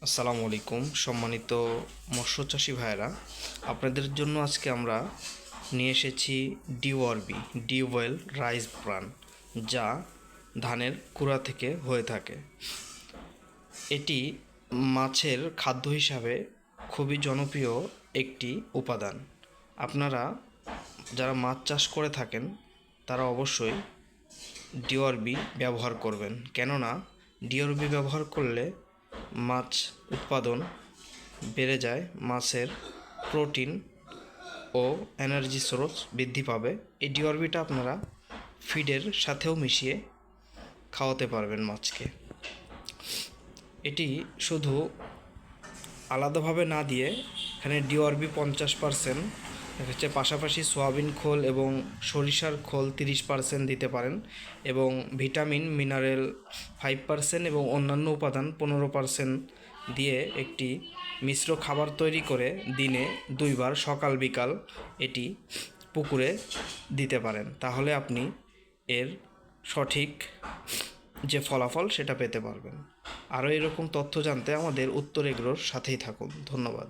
আসসালামু আলাইকুম সম্মানিত মৎস্য চাষি ভাইয়েরা, আপনাদের জন্য আজকে আমরা নিয়ে এসেছি ডিওআরবি ডিওয়েল রাইস ব্রান, যা ধানের কুড়া থেকে হয়ে থাকে। এটি মাছের খাদ্য হিসাবে খুবই জনপ্রিয় একটি উপাদান। আপনারা যারা মাছ চাষ করে থাকেন তারা অবশ্যই ডিওআরবি ব্যবহার করবেন, কেননা ডিওআরবি ব্যবহার করলে মাছ উৎপাদন বেড়ে যায়, মাছের প্রোটিন ও এনার্জি সোর্স বৃদ্ধি পাবে। এই ডিওআরবিটা আপনারা ফিডের সাথেও মিশিয়ে খাওয়াতে পারবেন মাছকে। এটি শুধু আলাদাভাবে না দিয়ে এখানে ডিওআরবি 50% হচ্ছে, পাশাপাশি সয়াবিন খোল এবং সরিষার খোল 30% দিতে পারেন, এবং ভিটামিন মিনারেল 5% এবং অন্যান্য উপাদান 15% দিয়ে একটি মিশ্র খাবার তৈরি করে দিনে 2 বার সকাল বিকাল এটি পুকুরে দিতে পারেন। তাহলে আপনি এর সঠিক যে ফলাফল সেটা পেতে পারবেন। আরও এরকম তথ্য জানতে আমাদের উত্তর এগ্রোর সাথেই থাকুন। ধন্যবাদ।